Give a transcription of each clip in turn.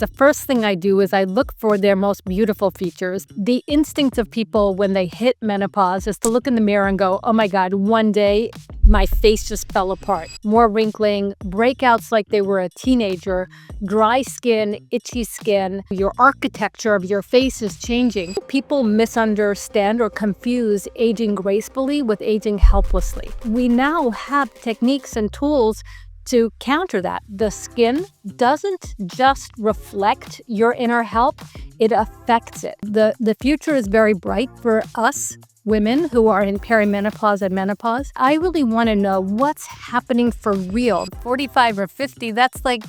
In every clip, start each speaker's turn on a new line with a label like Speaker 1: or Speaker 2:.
Speaker 1: the first thing I do is I look for their most beautiful features. The instinct of people when they hit menopause is to look in the mirror and go, oh my God, one day my face just fell apart. More wrinkling, breakouts like they were a teenager, dry skin, itchy skin. Your architecture of your face is changing. People misunderstand or confuse aging gracefully with aging helplessly. We now have techniques and tools to counter that. The skin doesn't just reflect your inner health, it affects it. The future is very bright for us women who are in perimenopause and menopause. I really want to know what's happening for real. 45 or 50, that's like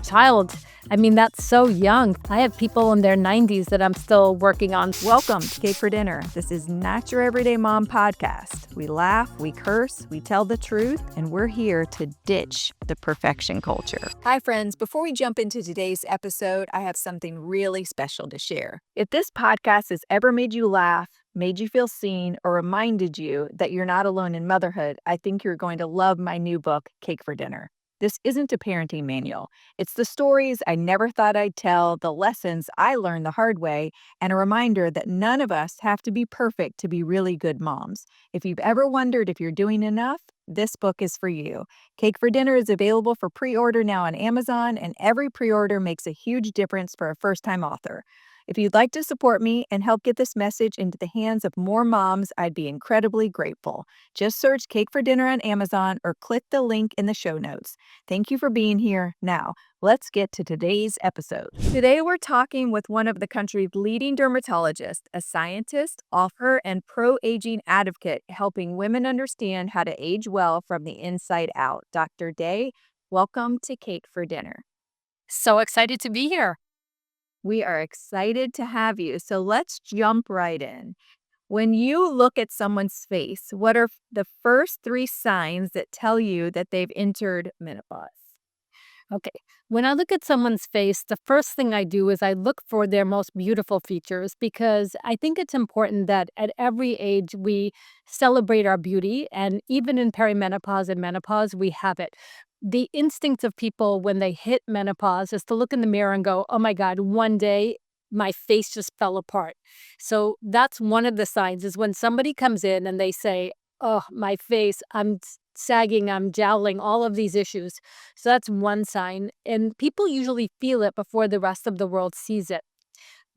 Speaker 1: child. I mean, that's so young. I have people in their 90s that I'm still working on.
Speaker 2: Welcome to Cake for Dinner. This is Not Your Everyday Mom podcast. We laugh, we curse, we tell the truth, and we're here to ditch the perfection culture. Hi, friends. Before we jump into today's episode, I have something really special to share. If this podcast has ever made you laugh, made you feel seen, or reminded you that you're not alone in motherhood, I think you're going to love my new book, Cake for Dinner. This isn't a parenting manual. It's the stories I never thought I'd tell, the lessons I learned the hard way, and a reminder that none of us have to be perfect to be really good moms. If you've ever wondered if you're doing enough, this book is for you. Cake for Dinner is available for pre-order now on Amazon, and every pre-order makes a huge difference for a first-time author. If you'd like to support me and help get this message into the hands of more moms, I'd be incredibly grateful. Just search Cake for Dinner on Amazon or click the link in the show notes. Thank you for being here. Now, let's get to today's episode. Today, we're talking with one of the country's leading dermatologists, a scientist, author, and pro-aging advocate, helping women understand how to age well from the inside out. Dr. Day, welcome to Cake for Dinner.
Speaker 1: So excited to be here.
Speaker 2: We are excited to have you. So let's jump right in. When you look at someone's face, what are the first 3 signs that tell you that they've entered menopause?
Speaker 1: Okay. When I look at someone's face, the first thing I do is I look for their most beautiful features because I think it's important that at every age we celebrate our beauty. And even in perimenopause and menopause, we have it. The instinct of people when they hit menopause is to look in the mirror and go, oh my God, one day my face just fell apart. So that's one of the signs is when somebody comes in and they say, oh, my face, I'm sagging, I'm jowling, all of these issues. So that's one sign. And people usually feel it before the rest of the world sees it.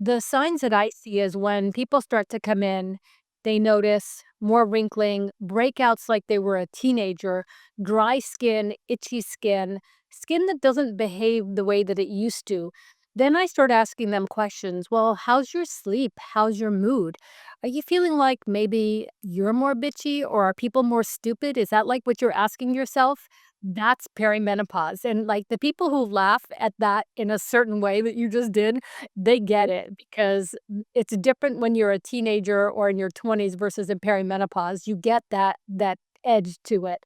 Speaker 1: The signs that I see is when people start to come in, they notice more wrinkling, breakouts like they were a teenager, dry skin, itchy skin, skin that doesn't behave the way that it used to. Then I start asking them questions. Well, how's your sleep? How's your mood? Are you feeling like maybe you're more bitchy or are people more stupid? Is that like what you're asking yourself? That's perimenopause. And like the people who laugh at that in a certain way that you just did, they get it because it's different when you're a teenager or in your 20s versus in perimenopause. You get that edge to it.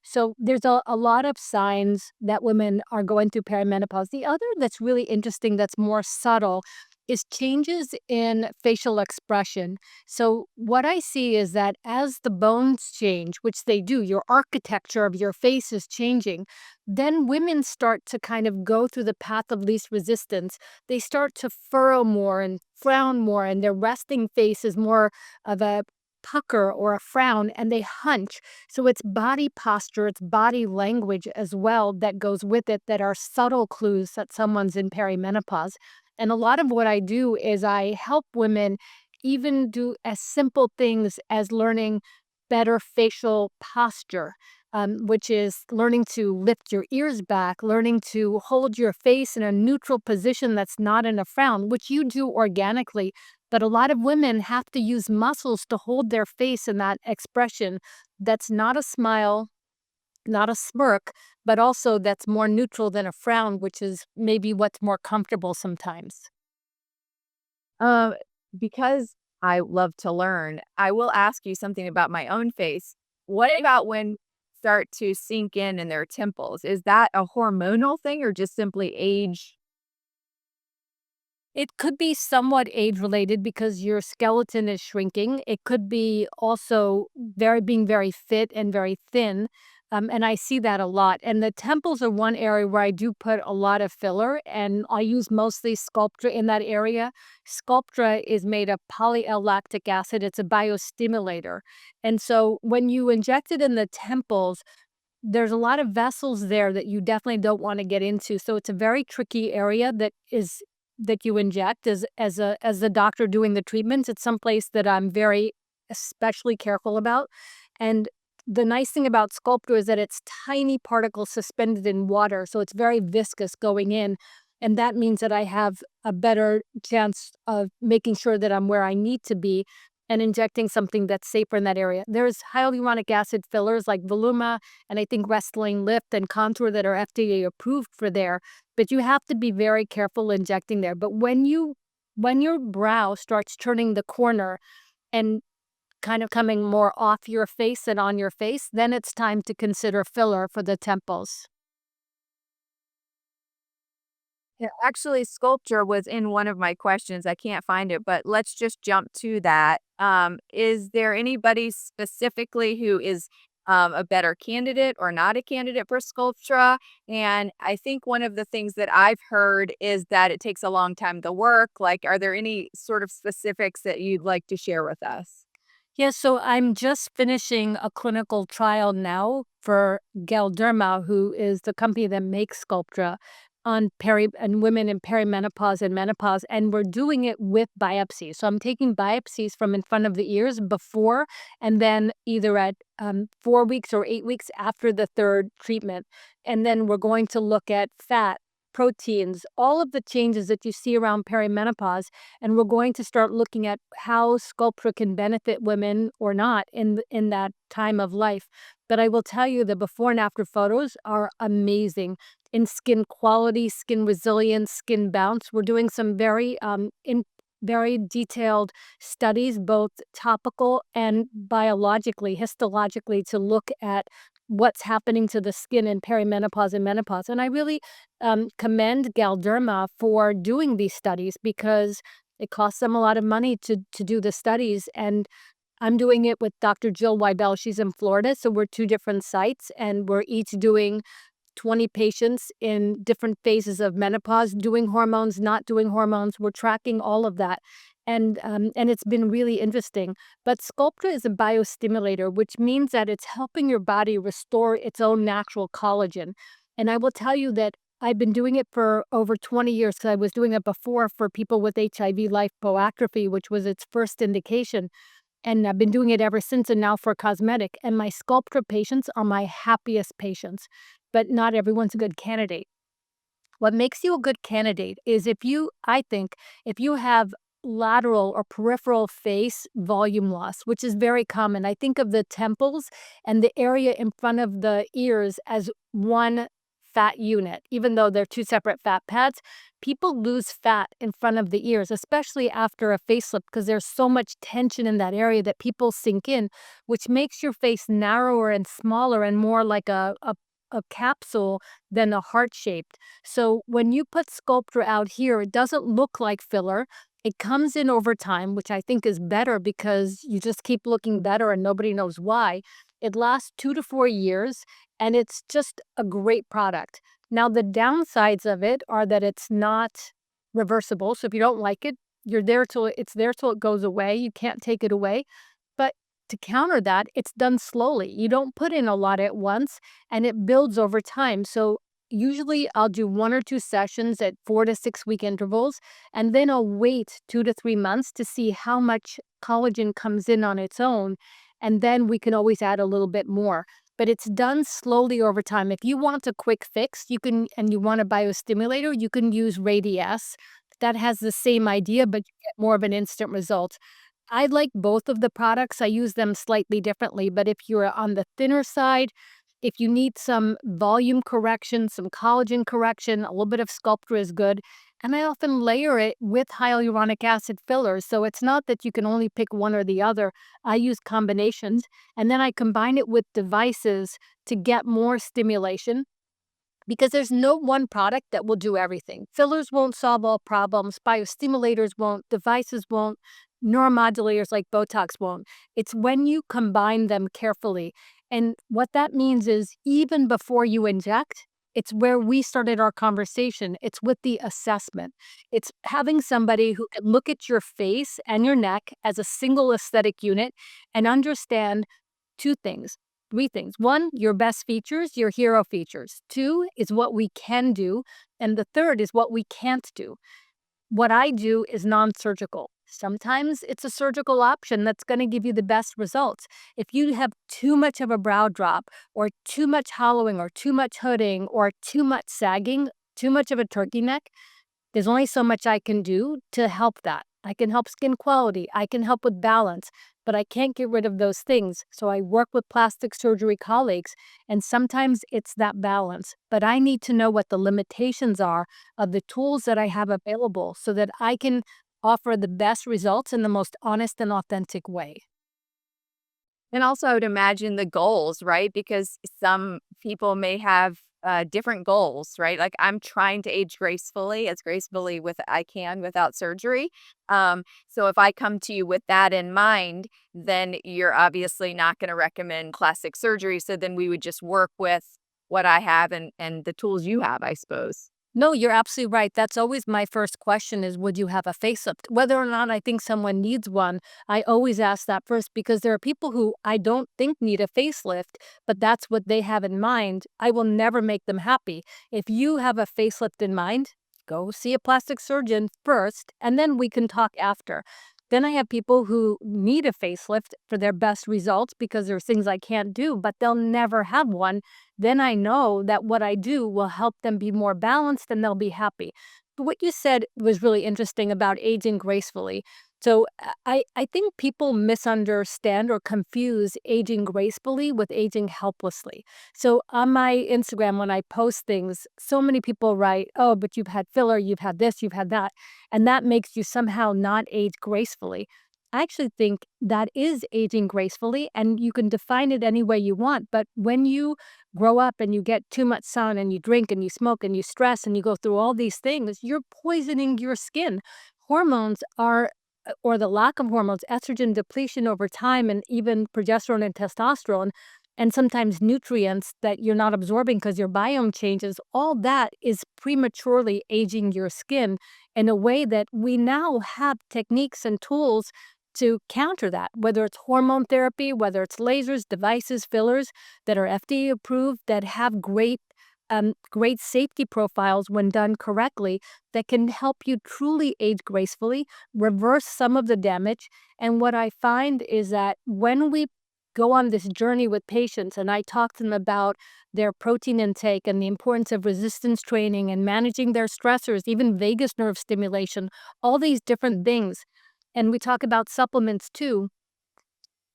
Speaker 1: So there's a lot of signs that women are going through perimenopause. The other that's really interesting that's more subtle is changes in facial expression. So what I see is that as the bones change, which they do, your architecture of your face is changing, then women start to kind of go through the path of least resistance. They start to furrow more and frown more, and their resting face is more of a pucker or a frown, and they hunch. So it's body posture, it's body language as well that goes with it that are subtle clues that someone's in perimenopause. And a lot of what I do is I help women even do as simple things as learning better facial posture, which is learning to lift your ears back, learning to hold your face in a neutral position that's not in a frown, which you do organically. But a lot of women have to use muscles to hold their face in that expression that's not a smile, not a smirk, but also that's more neutral than a frown, which is maybe what's more comfortable sometimes.
Speaker 2: Um, because I love to learn, I will ask you something about my own face. What about when start to sink in their temples? Is that a hormonal thing or just simply age?
Speaker 1: It could be somewhat age related because your skeleton is shrinking. It could be also being very fit and very thin. And I see that a lot. And the temples are one area where I do put a lot of filler, and I use mostly Sculptra in that area. Sculptra is made of poly-L-lactic acid. It's a biostimulator. And so when you inject it in the temples, there's a lot of vessels there that you definitely don't wanna get into, so it's a very tricky area that you inject as the doctor doing the treatments. It's someplace that I'm very especially careful about, and the nice thing about Sculptra is that it's tiny particles suspended in water, so it's very viscous going in, and that means that I have a better chance of making sure that I'm where I need to be and injecting something that's safer in that area. There's hyaluronic acid fillers like Voluma and I think Restylane Lift and Contour that are FDA approved for there, but you have to be very careful injecting there. But when your brow starts turning the corner and kind of coming more off your face and on your face, then it's time to consider filler for the temples.
Speaker 2: Yeah, actually, sculpture was in one of my questions. I can't find it, but let's just jump to that. Is there anybody specifically who is a better candidate or not a candidate for Sculptra? And I think one of the things that I've heard is that it takes a long time to work. Like, are there any sort of specifics that you'd like to share with us?
Speaker 1: Yeah, so I'm just finishing a clinical trial now for Galderma, who is the company that makes Sculptra on peri and women in perimenopause and menopause, and we're doing it with biopsies. So I'm taking biopsies from in front of the ears before, and then either at 4 weeks or 8 weeks after the third treatment, and then we're going to look at fat, proteins, all of the changes that you see around perimenopause, and we're going to start looking at how Sculptra can benefit women or not in that time of life. But I will tell you the before and after photos are amazing in skin quality, skin resilience, skin bounce. We're doing some very detailed studies, both topical and biologically, histologically, to look at what's happening to the skin in perimenopause and menopause. And I really commend Galderma for doing these studies because it costs them a lot of money to do the studies. And I'm doing it with Dr. Jill Weibel. She's in Florida, so we're two different sites, and we're each doing 20 patients in different phases of menopause, doing hormones, not doing hormones. We're tracking all of that. And it's been really interesting. But Sculptra is a biostimulator, which means that it's helping your body restore its own natural collagen. And I will tell you that I've been doing it for over 20 years because I was doing it before for people with HIV lipoatrophy, which was its first indication. And I've been doing it ever since and now for cosmetic. And my Sculptra patients are my happiest patients, but not everyone's a good candidate. What makes you a good candidate is I think, if you have lateral or peripheral face volume loss, which is very common. I think of the temples and the area in front of the ears as one fat unit, even though they're two separate fat pads. People lose fat in front of the ears, especially after a facelift, because there's so much tension in that area that people sink in, which makes your face narrower and smaller and more like a capsule than a heart shaped. So when you put Sculptra out here, it doesn't look like filler. It comes in over time, which I think is better because you just keep looking better and nobody knows why. It lasts 2 to 4 years and it's just a great product. Now, the downsides of it are that it's not reversible. So if you don't like it, it's there till it goes away. You can't take it away. But to counter that, it's done slowly. You don't put in a lot at once and it builds over time. So usually I'll do 1 or 2 sessions at 4 to 6 week intervals, and then I'll wait 2 to 3 months to see how much collagen comes in on its own. And then we can always add a little bit more. But it's done slowly over time. If you want a quick fix, and you want a biostimulator, you can use Radiesse. That has the same idea, but you get more of an instant result. I like both of the products. I use them slightly differently, but if you're on the thinner side, if you need some volume correction, some collagen correction, a little bit of Sculptra is good. And I often layer it with hyaluronic acid fillers. So it's not that you can only pick one or the other. I use combinations and then I combine it with devices to get more stimulation because there's no one product that will do everything. Fillers won't solve all problems, biostimulators won't, devices won't, neuromodulators like Botox won't. It's when you combine them carefully. And what that means is even before you inject, it's where we started our conversation. It's with the assessment. It's having somebody who can look at your face and your neck as a single aesthetic unit and understand two things, three things. One, your best features, your hero features. Two is what we can do. And the third is what we can't do. What I do is non-surgical. Sometimes it's a surgical option that's going to give you the best results. If you have too much of a brow drop, or too much hollowing, or too much hooding, or too much sagging, too much of a turkey neck, there's only so much I can do to help that. I can help skin quality, I can help with balance, but I can't get rid of those things. So I work with plastic surgery colleagues, and sometimes it's that balance. But I need to know what the limitations are of the tools that I have available so that I can offer the best results in the most honest and authentic way.
Speaker 2: And also, I would imagine the goals, right? Because some people may have different goals, right? Like I'm trying to age gracefully, as gracefully with I can without surgery. So if I come to you with that in mind, then you're obviously not going to recommend plastic surgery. So then we would just work with what I have and the tools you have, I suppose.
Speaker 1: No, you're absolutely right. That's always my first question is, would you have a facelift? Whether or not I think someone needs one, I always ask that first because there are people who I don't think need a facelift, but that's what they have in mind. I will never make them happy. If you have a facelift in mind, go see a plastic surgeon first, and then we can talk after. Then I have people who need a facelift for their best results because there's things I can't do, but they'll never have one. Then I know that what I do will help them be more balanced and they'll be happy. But what you said was really interesting about aging gracefully. So I think people misunderstand or confuse aging gracefully with aging helplessly. So on my Instagram, when I post things, so many people write, oh, but you've had filler, you've had this, you've had that. And that makes you somehow not age gracefully. I actually think that is aging gracefully, and you can define it any way you want. But when you grow up and you get too much sun and you drink and you smoke and you stress and you go through all these things, you're poisoning your skin. Hormones are, or the lack of hormones, estrogen depletion over time, and even progesterone and testosterone, and sometimes nutrients that you're not absorbing because your biome changes, all that is prematurely aging your skin in a way that we now have techniques and tools to counter that, whether it's hormone therapy, whether it's lasers, devices, fillers that are FDA approved, that have great safety profiles when done correctly, that can help you truly age gracefully, reverse some of the damage. And what I find is that when we go on this journey with patients and I talk to them about their protein intake and the importance of resistance training and managing their stressors, even vagus nerve stimulation, all these different things, and we talk about supplements too.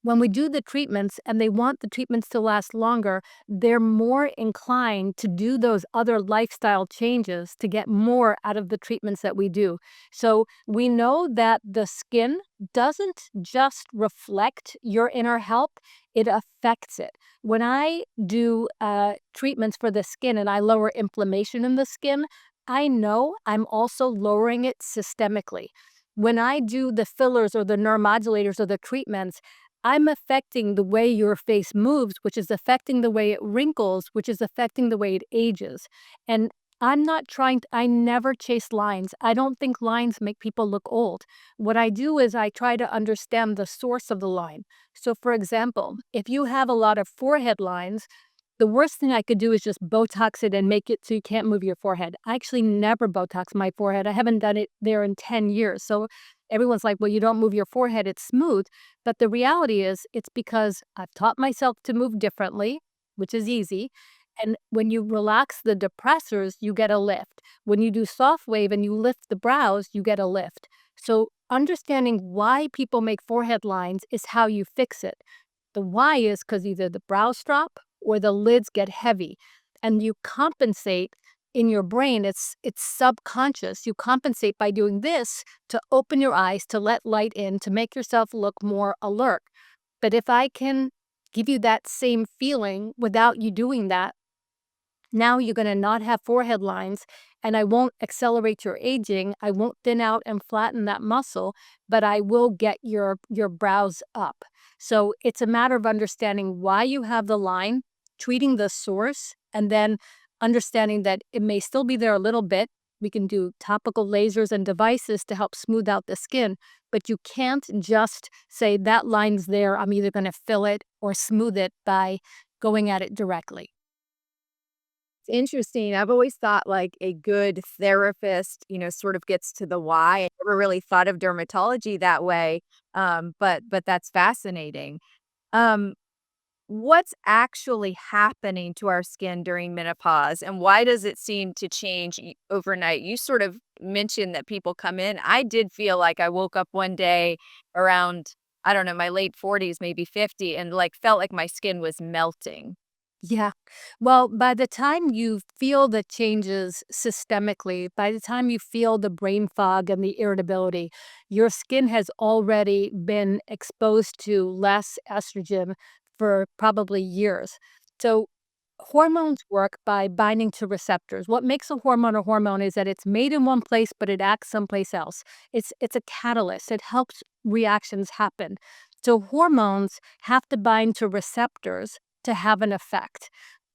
Speaker 1: When we do the treatments and they want the treatments to last longer, they're more inclined to do those other lifestyle changes to get more out of the treatments that we do. So we know that the skin doesn't just reflect your inner health, it affects it. When I do treatments for the skin and I lower inflammation in the skin, I know I'm also lowering it systemically. When I do the fillers or the neuromodulators or the treatments, I'm affecting the way your face moves, which is affecting the way it wrinkles, which is affecting the way it ages. And I'm not trying to, I never chase lines. I don't think lines make people look old. What I do is I try to understand the source of the line. So, for example, if you have a lot of forehead lines, the worst thing I could do is just Botox it and make it so you can't move your forehead. I actually never Botox my forehead. I haven't done it there in 10 years. So everyone's like, well, you don't move your forehead, it's smooth. But the reality is, it's because I've taught myself to move differently, which is easy. And when you relax the depressors, you get a lift. When you do soft wave and you lift the brows, you get a lift. So understanding why people make forehead lines is how you fix it. The why is because either the brows drop or the lids get heavy, and you compensate in your brain. It's subconscious. You compensate by doing this to open your eyes, to let light in, to make yourself look more alert. But if I can give you that same feeling without you doing that, Now you're going to not have forehead lines, and I won't accelerate your aging. I won't thin out and flatten that muscle, but I will get your brows up. So it's a matter of understanding why you have the line, treating the source, and then understanding that it may still be there a little bit. We can do topical lasers and devices to help smooth out the skin, but you can't just say that line's there. I'm either going to fill it or smooth it by going at it directly.
Speaker 2: Interesting. I've always thought like a good therapist, sort of gets to the why. I never really thought of dermatology that way. But that's fascinating. Um, what's actually happening to our skin during menopause and why does it seem to change overnight? You sort of mentioned that people come in. I did feel like I woke up one day around, I don't know, my late 40s, maybe 50, and like felt like my skin was melting.
Speaker 1: Yeah. Well, by the time you feel the changes systemically, by the time you feel the brain fog and the irritability, your skin has already been exposed to less estrogen for probably years. So, hormones work by binding to receptors. What makes a hormone is that it's made in one place, but it acts someplace else. It's a catalyst. It helps reactions happen. So hormones have to bind to receptors to have an effect.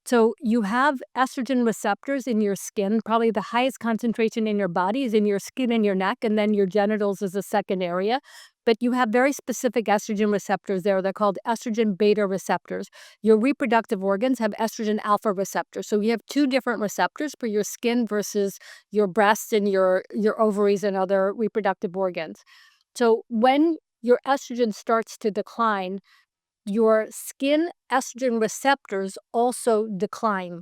Speaker 1: So you have estrogen receptors in your skin. Probably the highest concentration in your body is in your skin and your neck, and then your genitals is a second area. But you have very specific estrogen receptors there. They're called estrogen beta receptors. Your reproductive organs have estrogen alpha receptors. So you have two different receptors for your skin versus your breasts and your ovaries and other reproductive organs. So when your estrogen starts to decline, your skin estrogen receptors also decline,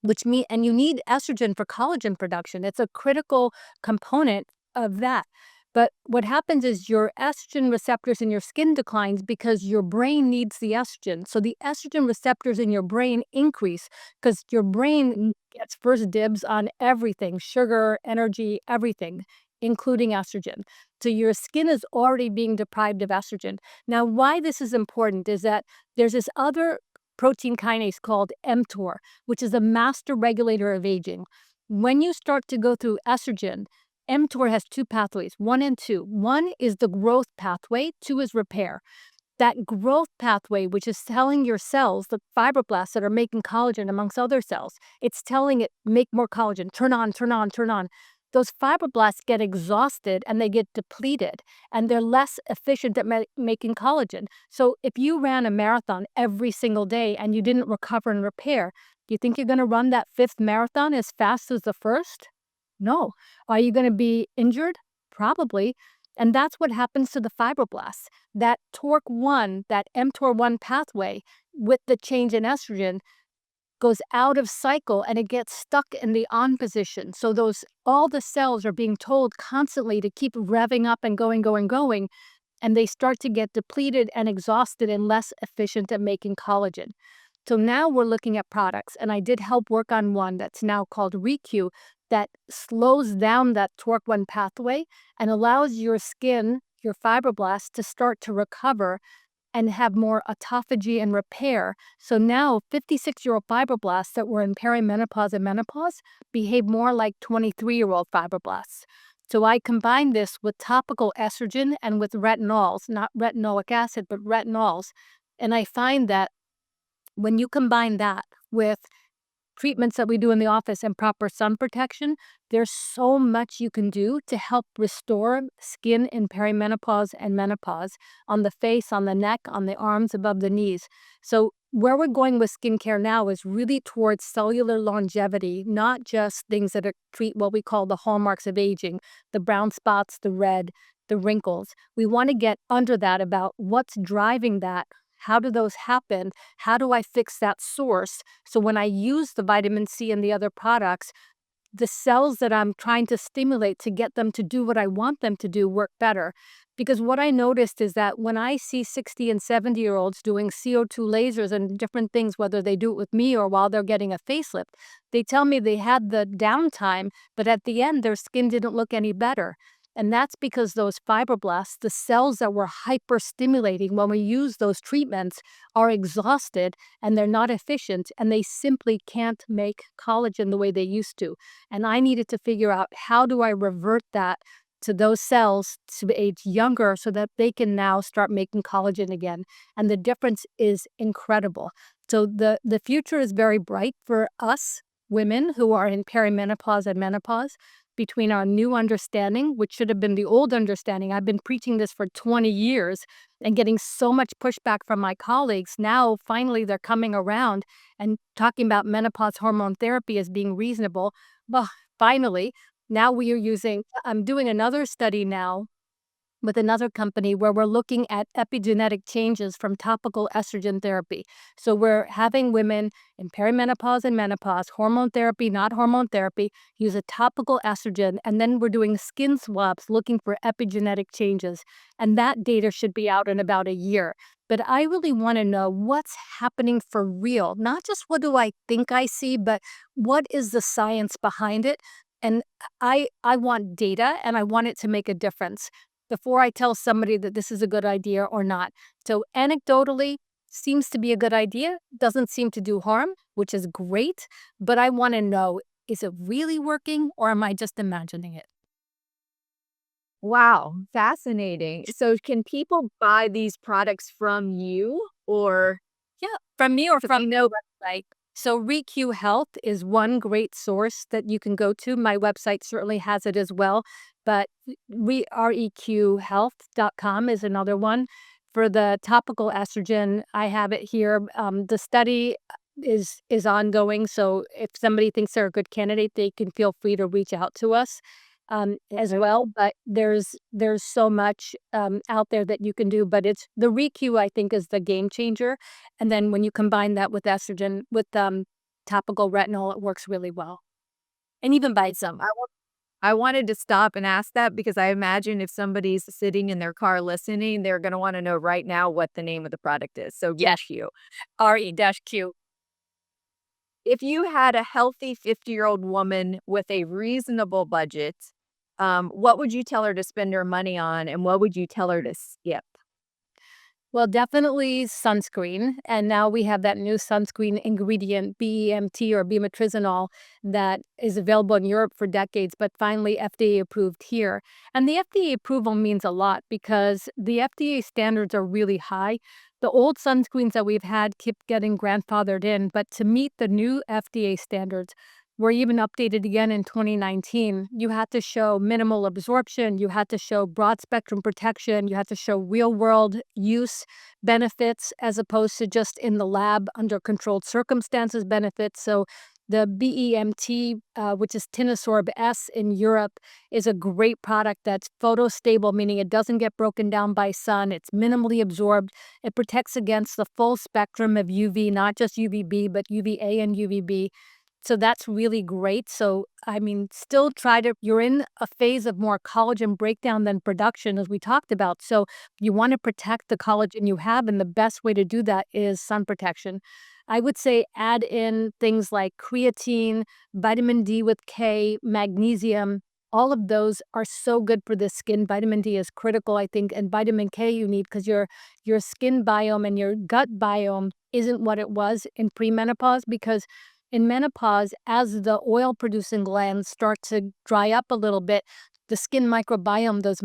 Speaker 1: which mean and you need estrogen for collagen production. It's a critical component of that. But what happens is your estrogen receptors in your skin declines because your brain needs the estrogen. So the estrogen receptors in your brain increase because your brain gets first dibs on everything, sugar, energy, everything, including estrogen. So your skin is already being deprived of estrogen. Now, why this is important is that there's this other protein kinase called mTOR, which is a master regulator of aging. When you start to go through estrogen, mTOR has two pathways, one and two. One is the growth pathway, two is repair. That growth pathway, which is telling your cells, the fibroblasts that are making collagen amongst other cells, it's telling it, make more collagen, turn on, turn on, turn on. Those fibroblasts get exhausted and they get depleted, and they're less efficient at making collagen. So if you ran a marathon every single day and you didn't recover and repair, do you think you're going to run that fifth marathon as fast as the first? No. Are you going to be injured? Probably. And that's what happens to the fibroblasts. That TORC1, that mTOR1 pathway with the change in estrogen goes out of cycle and it gets stuck in the on position. So those all the cells are being told constantly to keep revving up and going, going, going, and they start to get depleted and exhausted and less efficient at making collagen. So now we're looking at products, and I did help work on one that's now called ReQ that slows down that TORC1 pathway and allows your skin, your fibroblasts, to start to recover and have more autophagy and repair. So now 56-year-old fibroblasts that were in perimenopause and menopause behave more like 23-year-old fibroblasts. So I combine this with topical estrogen and with retinols, not retinoic acid, but retinols. And I find that when you combine that with treatments that we do in the office and proper sun protection, there's so much you can do to help restore skin in perimenopause and menopause on the face, on the neck, on the arms, above the knees. So where we're going with skincare now is really towards cellular longevity, not just things that treat what we call the hallmarks of aging, the brown spots, the red, the wrinkles. We want to get under that about what's driving that. How do those happen? How do I fix that source? So when I use the vitamin C and the other products, the cells that I'm trying to stimulate to get them to do what I want them to do work better. Because what I noticed is that when I see 60 and 70-year-olds doing CO2 lasers and different things, whether they do it with me or while they're getting a facelift, they tell me they had the downtime, but at the end, their skin didn't look any better. And that's because those fibroblasts, the cells that we're hyperstimulating when we use those treatments, are exhausted and they're not efficient and they simply can't make collagen the way they used to. And I needed to figure out, how do I revert that to those cells to age younger so that they can now start making collagen again. And the difference is incredible. So the future is very bright for us women who are in perimenopause and menopause. Between our new understanding, which should have been the old understanding, I've been preaching this for 20 years and getting so much pushback from my colleagues. Now, finally, they're coming around and talking about menopause hormone therapy as being reasonable. Well, finally, now we are using, I'm doing another study now with another company where we're looking at epigenetic changes from topical estrogen therapy. So we're having women in perimenopause and menopause, hormone therapy, not hormone therapy, use a topical estrogen, and then we're doing skin swabs looking for epigenetic changes. And that data should be out in about a year. But I really want to know what's happening for real, not just what do I think I see, but what is the science behind it? And I want data and I want it to make a difference before I tell somebody that this is a good idea or not. So anecdotally, seems to be a good idea, doesn't seem to do harm, which is great, but I want to know, is it really working or am I just imagining it?
Speaker 2: Wow, fascinating. So can people buy these products from you or
Speaker 1: Yeah, from me or
Speaker 2: so we
Speaker 1: from
Speaker 2: know
Speaker 1: website. So ReQ Health is one great source that you can go to. My website certainly has it as well, but reqhealth.com is another one. For the topical estrogen, I have it here. The study is ongoing, so if somebody thinks they're a good candidate, they can feel free to reach out to us as well. But there's so much out there that you can do. But it's the ReQ, I think, is the game changer. And then when you combine that with estrogen, with topical retinol, it works really well. And even by some.
Speaker 2: I wanted to stop and ask that because I imagine if somebody's sitting in their car listening, they're gonna wanna know right now what the name of the product is, so
Speaker 1: Yes,
Speaker 2: thank you.
Speaker 1: RE-Q.
Speaker 2: If you had a healthy 50-year-old woman with a reasonable budget, what would you tell her to spend her money on, and what would you tell her to skip?
Speaker 1: Well, definitely sunscreen. And now we have that new sunscreen ingredient, BEMT or bimetrizinol, that is available in Europe for decades, but finally FDA approved here. And the FDA approval means a lot because the FDA standards are really high. The old sunscreens that we've had keep getting grandfathered in, but to meet the new FDA standards, were even updated again in 2019. You had to show minimal absorption, you had to show broad spectrum protection, you had to show real world use benefits as opposed to just in the lab under controlled circumstances benefits. So the BEMT, which is Tinosorb S in Europe, is a great product that's photostable, meaning it doesn't get broken down by sun. It's minimally absorbed. It protects against the full spectrum of UV, not just UVB, but UVA and UVB. So that's really great. So, I mean, still try to, you're in a phase of more collagen breakdown than production, as we talked about. So, you want to protect the collagen you have, and the best way to do that is sun protection. I would say add in things like creatine, vitamin D with K, magnesium. All of those are so good for the skin. Vitamin D is critical, I think, and vitamin K you need because your skin biome and your gut biome isn't what it was in premenopause because in menopause, as the oil producing glands start to dry up a little bit, the skin microbiome, those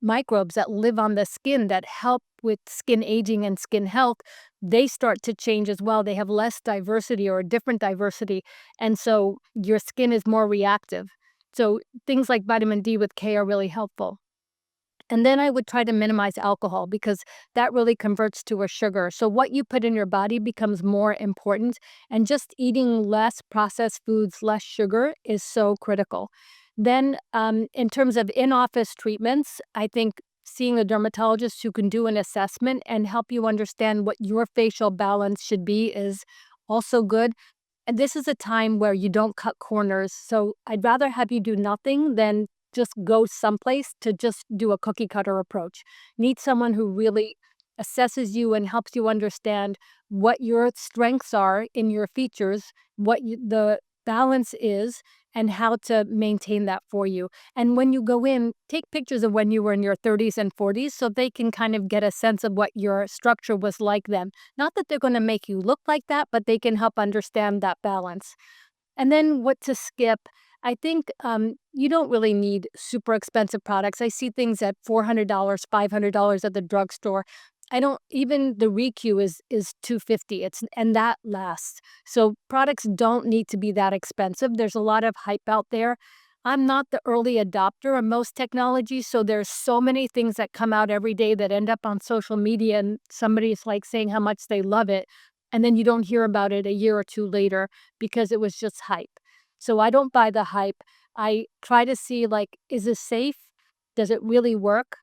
Speaker 1: microbes that live on the skin that help with skin aging and skin health, they start to change as well. They have less diversity or a different diversity. And so your skin is more reactive. So things like vitamin D with K are really helpful. And then I would try to minimize alcohol because that really converts to a sugar. So what you put in your body becomes more important. And just eating less processed foods, less sugar is so critical. Then, in terms of in office treatments, I think seeing a dermatologist who can do an assessment and help you understand what your facial balance should be is also good. And this is a time where you don't cut corners. So I'd rather have you do nothing than just go someplace to just do a cookie cutter approach. Need someone who really assesses you and helps you understand what your strengths are in your features, what balance is and how to maintain that for you. And when you go in, take pictures of when you were in your 30s and 40s so they can kind of get a sense of what your structure was like then. Not that they're going to make you look like that, but they can help understand that balance. And then what to skip. I think you don't really need super expensive products. I see things at $400, $500 at the drugstore. I don't even the Req is 250. It's and that lasts. So products don't need to be that expensive. There's a lot of hype out there. I'm not the early adopter of most technologies, so there's so many things that come out every day that end up on social media and somebody's like saying how much they love it, and then you don't hear about it a year or two later because it was just hype. So I don't buy the hype. I try to see like, is this safe? Does it really work?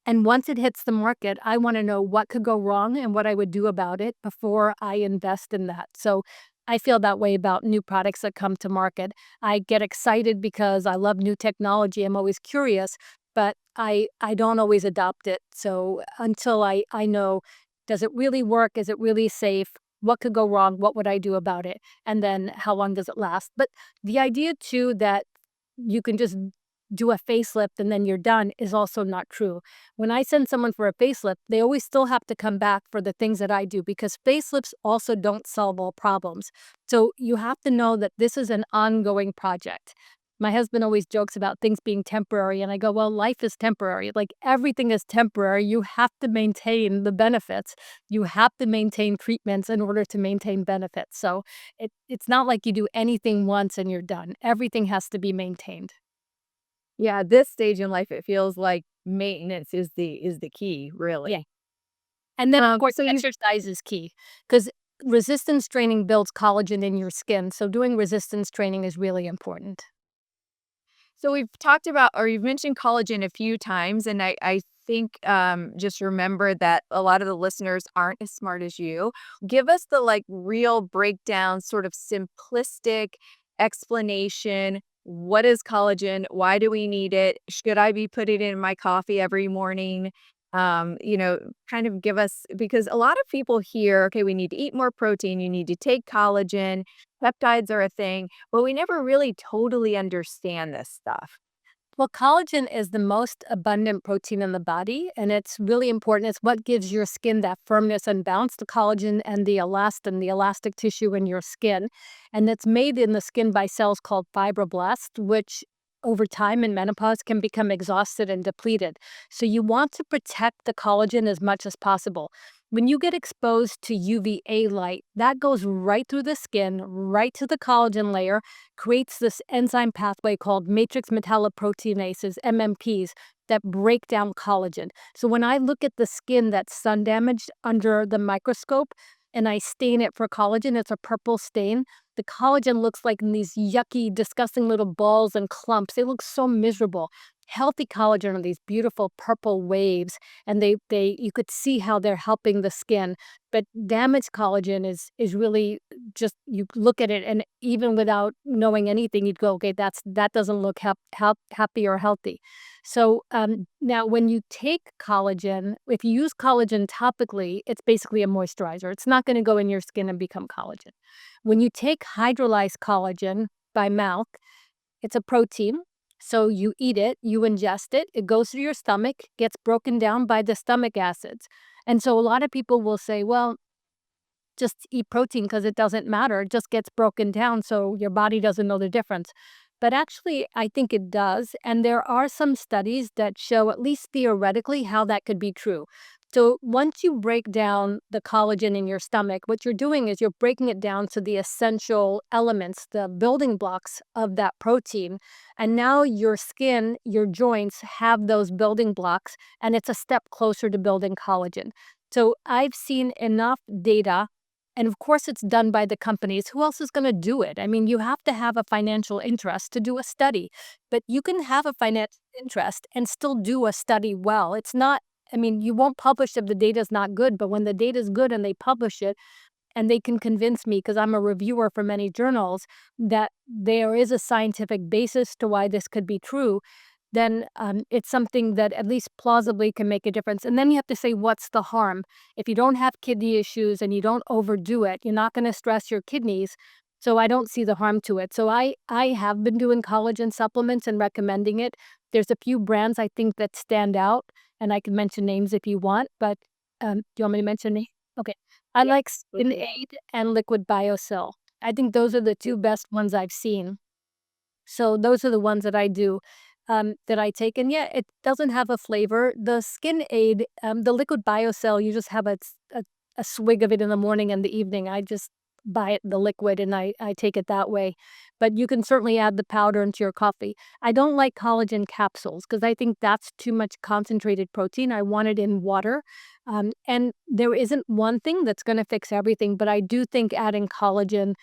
Speaker 1: And once it hits the market, I want to know what could go wrong and what I would do about it before I invest in that. So I feel that way about new products that come to market. I get excited because I love new technology. I'm always curious, but I don't always adopt it. So until I know, does it really work? Is it really safe? What could go wrong? What would I do about it? And then how long does it last? But the idea too that you can just do a facelift and then you're done is also not true. When I send someone for a facelift, they always still have to come back for the things that I do because facelifts also don't solve all problems. So you have to know that this is an ongoing project. My husband always jokes about things being temporary, and I go, well, life is temporary. Like everything is temporary. You have to maintain the benefits. You have to maintain treatments in order to maintain benefits. So it's not like you do anything once and you're done. Everything has to be maintained.
Speaker 2: Yeah, at this stage in life, it feels like maintenance is the key,
Speaker 1: Yeah.
Speaker 2: really.
Speaker 1: And then, of course,
Speaker 2: So you
Speaker 1: exercise is key because resistance training builds collagen in your skin. So doing resistance training is really important.
Speaker 2: So we've talked about or you've mentioned collagen a few times, and I think just remember that a lot of the listeners aren't as smart as you. Give us the like real breakdown, sort of simplistic explanation. What is collagen? Why do we need it? Should I be putting it in my coffee every morning? Kind of give us because a lot of people hear, okay, we need to eat more protein, you need to take collagen, peptides are a thing, but we never really totally understand this stuff.
Speaker 1: Well, collagen is the most abundant protein in the body, and it's really important. It's what gives your skin that firmness and bounce, the collagen and the elastin, the elastic tissue in your skin. And it's made in the skin by cells called fibroblasts, which over time in menopause can become exhausted and depleted. So you want to protect the collagen as much as possible. When you get exposed to UVA light, that goes right through the skin, right to the collagen layer, creates this enzyme pathway called matrix metalloproteinases, MMPs, that break down collagen. So when I look at the skin that's sun damaged under the microscope and I stain it for collagen, it's a purple stain. The collagen looks like in these yucky, disgusting little balls and clumps. They look so miserable. Healthy collagen are these beautiful purple waves, and they you could see how they're helping the skin. But damaged collagen is really just you look at it and even without knowing anything, you'd go, okay, that doesn't look happy or healthy. So now when you take collagen, if you use collagen topically, it's basically a moisturizer. It's not going to go in your skin and become collagen. When you take hydrolyzed collagen by mouth, it's a protein. So you eat it, you ingest it, it goes through your stomach, gets broken down by the stomach acids. And so a lot of people will say, well, just eat protein because it doesn't matter. It just gets broken down, so your body doesn't know the difference. But actually, I think it does. And there are some studies that show, at least theoretically, how that could be true. So once you break down the collagen in your stomach, what you're doing is you're breaking it down to the essential elements, the building blocks of that protein. And now your skin, your joints have those building blocks, and it's a step closer to building collagen. So I've seen enough data, and of course, it's done by the companies. Who else is going to do it? I mean, you have to have a financial interest to do a study, but you can have a financial interest and still do a study well. It's not, I mean, you won't publish if the data is not good, but when the data is good and they publish it, and they can convince me, because I'm a reviewer for many journals, that there is a scientific basis to why this could be true, then it's something that at least plausibly can make a difference. And then you have to say, what's the harm? If you don't have kidney issues and you don't overdo it, you're not going to stress your kidneys. So I don't see the harm to it. So I have been doing collagen supplements and recommending it. There's a few brands I think that stand out, and I can mention names if you want, but, do you want me to mention name? Okay. I
Speaker 2: Yeah.
Speaker 1: like Skin
Speaker 2: Okay.
Speaker 1: Aid and Liquid BioCell. I think those are the 2 best ones I've seen. So those are the ones that I do, that I take, and yeah, it doesn't have a flavor. The Skin Aid, the Liquid BioCell, you just have a swig of it in the morning and the evening. I just buy it the liquid and I take it that way. But you can certainly add the powder into your coffee. I don't like collagen capsules because I think that's too much concentrated protein. I want it in water. And there isn't one thing that's going to fix everything, but I do think adding collagen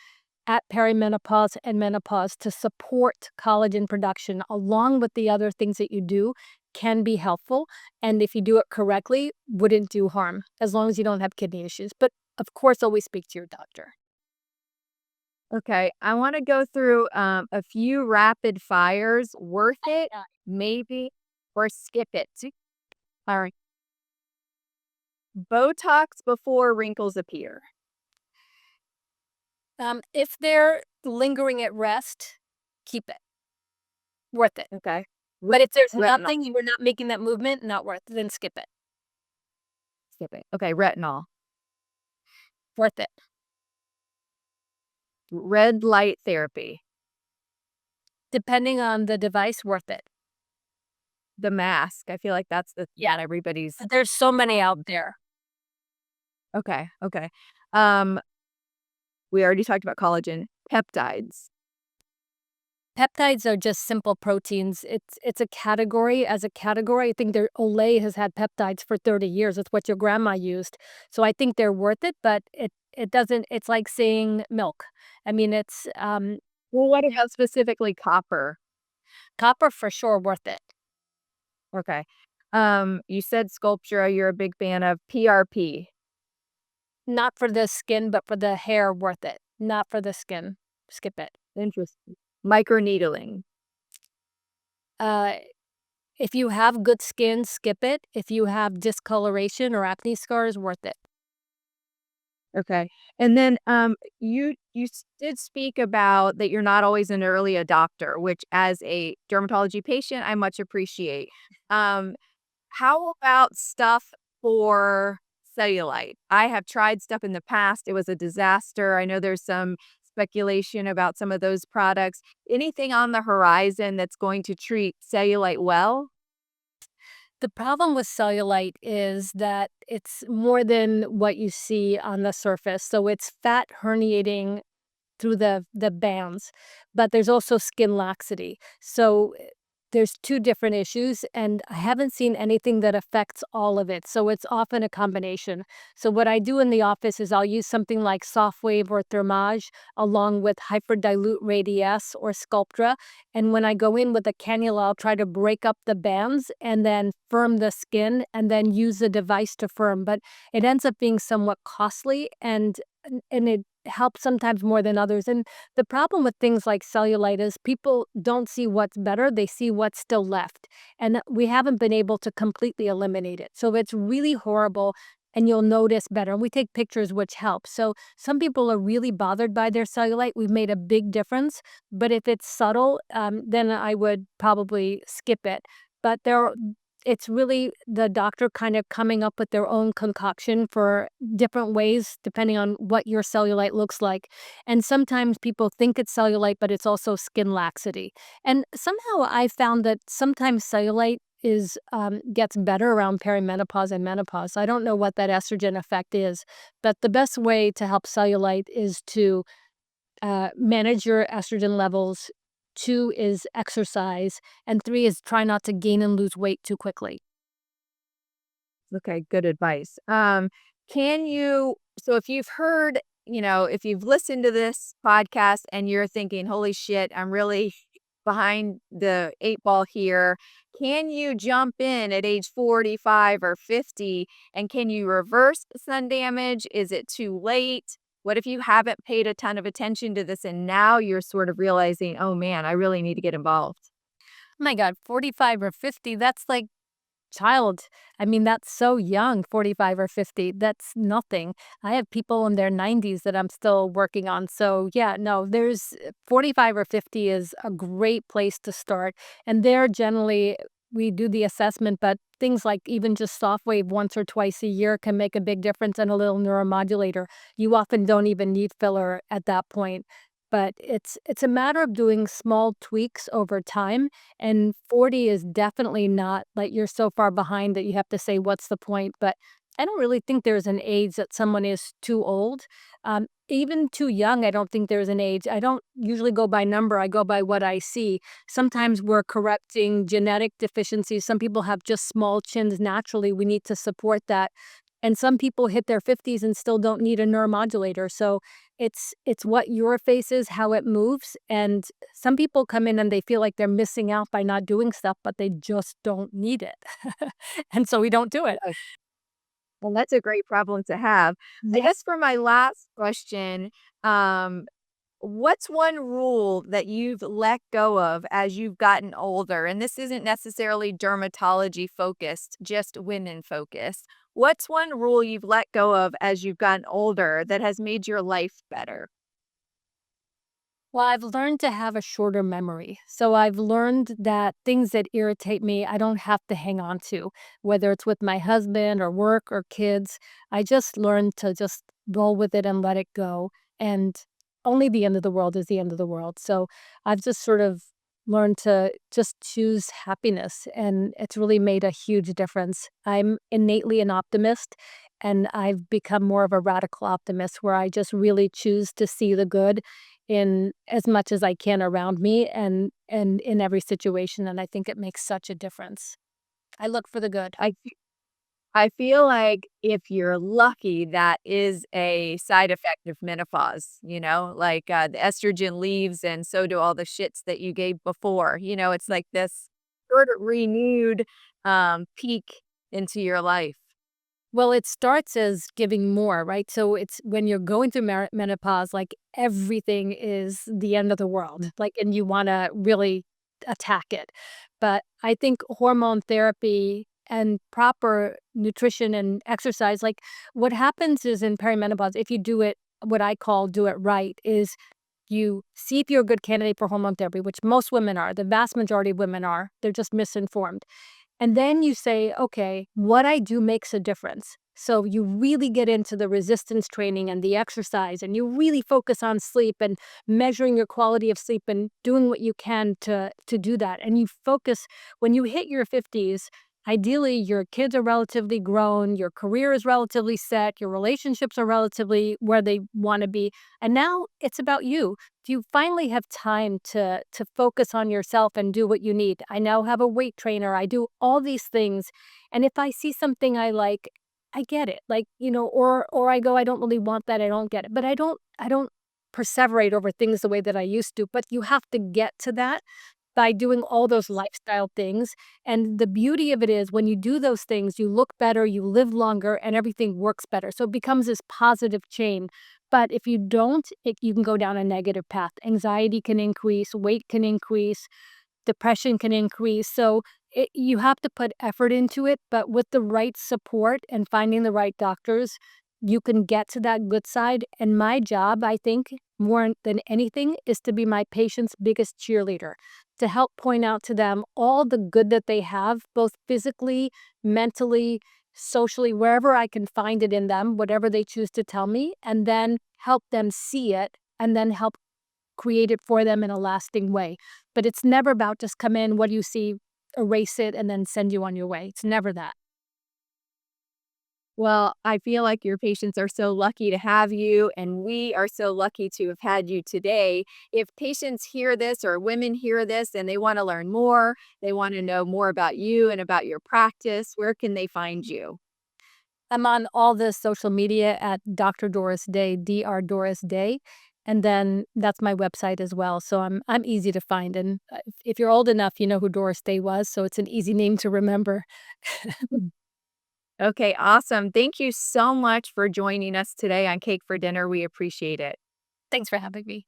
Speaker 1: at perimenopause and menopause to support collagen production along with the other things that you do can be helpful. And if you do it correctly, wouldn't do harm as long as you don't have kidney issues. But of course, always speak to your doctor.
Speaker 2: Okay, I want to go through a few rapid fires. Worth it,
Speaker 1: Yeah.
Speaker 2: maybe, or skip it. All right. Botox before wrinkles appear.
Speaker 1: If they're lingering at rest, keep it. Worth it.
Speaker 2: Okay.
Speaker 1: But if there's
Speaker 2: Retinol.
Speaker 1: nothing, you were not making that movement, not worth it, then skip it.
Speaker 2: Skip it. Okay, retinol.
Speaker 1: Worth it.
Speaker 2: Red light therapy.
Speaker 1: Depending on the device, worth it.
Speaker 2: The mask. I feel like that's the
Speaker 1: Yeah.
Speaker 2: not everybody's.
Speaker 1: There's so many out there.
Speaker 2: Okay. Okay. Um, we already talked about collagen. Peptides.
Speaker 1: Peptides are just simple proteins. It's a category. As a category, I think their Olay has had peptides for 30 years. It's what your grandma used. So I think they're worth it, but it doesn't it's like saying milk. I mean, it's
Speaker 2: Well, what about specifically copper?
Speaker 1: copper for sure worth it.
Speaker 2: Okay. You said Sculptra, you're a big fan of PRP.
Speaker 1: Not for the skin, but for the hair, worth it. Not for the skin. Skip it.
Speaker 2: Interesting. Microneedling.
Speaker 1: Uh if you have good skin, skip it. If you have discoloration or acne scars, worth it.
Speaker 2: Okay. And then did speak about that you're not always an early adopter, which as a dermatology patient, I much appreciate. Um, how about stuff for cellulite? I have tried stuff in the past. It was a disaster. I know there's some speculation about some of those products. Anything on the horizon that's going to treat cellulite well?
Speaker 1: The problem with cellulite is that it's more than what you see on the surface. So it's fat herniating through the bands, but there's also skin laxity. So there's 2 different issues, and I haven't seen anything that affects all of it, so it's often a combination. So what I do in the office is I'll use something like Soft Wave or Thermage along with Hyperdilute Radiesse or Sculptra, and when I go in with a cannula, I'll try to break up the bands and then firm the skin and then use the device to firm, but it ends up being somewhat costly and it helps sometimes more than others, and the problem with things like cellulite is people don't see what's better, they see what's still left, and we haven't been able to completely eliminate it, so it's really horrible, and you'll notice better, and we take pictures, which helps, so some people are really bothered by their cellulite, we've made a big difference, but if it's subtle, then I would probably skip it, but it's really the doctor kind of coming up with their own concoction for different ways depending on what your cellulite looks like. And sometimes people think it's cellulite, but it's also skin laxity. And somehow I found that sometimes cellulite is gets better around perimenopause and menopause. I don't know what that estrogen effect is, but the best way to help cellulite is to manage your estrogen levels. 2 is exercise, and 3 is try not to gain and lose weight too quickly.
Speaker 2: Okay, good advice. Can you so if you've heard, if you've listened to this podcast and you're thinking, "Holy shit, I'm really behind the 8 ball here." Can you jump in at age 45 or 50 and can you reverse the sun damage? Is it too late? What if you haven't paid a ton of attention to this and now you're sort of realizing, "Oh man, I really need to get involved."
Speaker 1: My god, 45 or 50, that's like child, I mean, that's so young, 45 or 50. That's nothing. I have people in their 90s that I'm still working on. So, yeah, no, there's 45 or 50 is a great place to start. And there, generally, we do the assessment, but things like even just soft wave once or twice a year can make a big difference, and a little neuromodulator. You often don't even need filler at that point. But it's a matter of doing small tweaks over time, and 40 is definitely not like you're so far behind that you have to say, "What's the point?" But I don't really think there's an age that someone is too old. Even too young, I don't think there's an age. I don't usually go by number, I go by what I see. Sometimes we're correcting genetic deficiencies. Some people have just small chins naturally, we need to support that. And some people hit their 50s and still don't need a neuromodulator. So it's what your face is, how it moves, and some people come in and they feel like they're missing out by not doing stuff, but they just don't need it. And so we don't do it.
Speaker 2: Oh, well, that's a great problem to have. I
Speaker 1: Yeah.
Speaker 2: guess for my last question, um, what's one rule that you've let go of as you've gotten older? And this isn't necessarily dermatology focused, just women focused. What's one rule you've let go of as you've gotten older that has made your life better?
Speaker 1: Well, I've learned to have a shorter memory. So I've learned that things that irritate me, I don't have to hang on to, whether it's with my husband or work or kids. I just learned to just roll with it and let it go. And only the end of the world is the end of the world. So I've just sort of learned to just choose happiness. And it's really made a huge difference. I'm innately an optimist. And I've become more of a radical optimist where I just really choose to see the good in as much as I can around me and in every situation, and I think it makes such a difference. I look for the good.
Speaker 2: I feel like if you're lucky, that is a side effect of menopause, like the estrogen leaves and so do all the shits that you gave before. It's like this sort of renewed peak into your life.
Speaker 1: Well, it starts as giving more, right? So it's when you're going through menopause, like everything is the end of the world, like, and you want to really attack it. But I think hormone therapy and proper nutrition and exercise, like what happens is in perimenopause, if you do it, what I call do it right, is you see if you're a good candidate for hormone therapy, which most women are. The vast majority of women are. They're just misinformed. And then you say, okay, what I do makes a difference. So you really get into the resistance training and the exercise, and you really focus on sleep and measuring your quality of sleep and doing what you can to do that. And you focus when you hit your 50s, ideally your kids are relatively grown, your career is relatively set, your relationships are relatively where they want to be. And now it's about you. You finally have time to focus on yourself and do what you need. I now have a weight trainer. I do all these things. And if I see something I like, I get it. Like, or I go, I don't really want that. I don't get it. But I don't perseverate over things the way that I used to. But you have to get to that by doing all those lifestyle things. And the beauty of it is when you do those things, you look better, you live longer, and everything works better. So it becomes this positive chain. But if you don't, you can go down a negative path. Anxiety can increase, weight can increase, depression can increase. So you have to put effort into it, but with the right support and finding the right doctors, you can get to that good side. And my job, I think, more than anything, is to be my patient's biggest cheerleader, to help point out to them all the good that they have, both physically, mentally, socially, wherever I can find it in them, whatever they choose to tell me, and then help them see it and then help create it for them in a lasting way. But it's never about just come in, what do you see, erase it, and then send you on your way. It's never that.
Speaker 2: Well, I feel like your patients are so lucky to have you, and we are so lucky to have had you today. If patients hear this or women hear this and they want to learn more, they want to know more about you and about your practice, where can they find you?
Speaker 1: I'm on all the social media at Dr. Doris Day, Dr. Doris Day. And then that's my website as well. So I'm easy to find. And if you're old enough, you know who Doris Day was. So it's an easy name to remember.
Speaker 2: Okay, awesome. Thank you so much for joining us today on Cake for Dinner. We appreciate it.
Speaker 1: Thanks for having me.